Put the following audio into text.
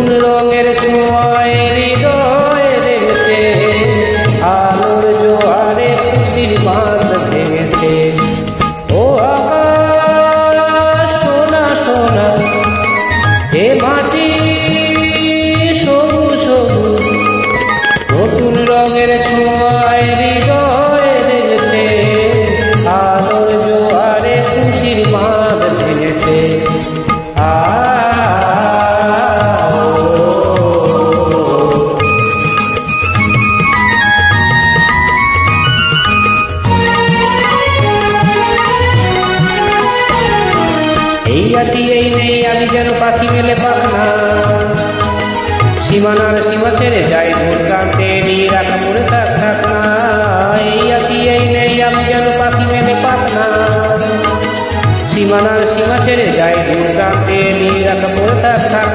নতুন রঙের ছোঁয়ায় হৃদয় রেখেছে, আলোর জোয়ারে খুশির বাঁধ ভেঙেছে। ও আকাশ সোনা সোনা, এ মাটি সবুজ সবুজ, নতুন রঙের ছোঁয়ায় হৃদয় রেখেছে, আলোর জোয়ারে খুশির বাঁধ ভেঙেছে। এই আছি এই নেই আমি যেন পাখি মেলে পাখনা, সীমানার সীমা ছেড়ে যাই দূর প্রান্তে, নিয়ে রাখা পড়ে থাক থাক না। এই আছি এই নেই আমি যেন পাখি মেলে পাখনা, সীমানার সীমা ছেড়ে যাই দূর প্রান্তে, নিয়ে রাখা পড়ে থাক থাক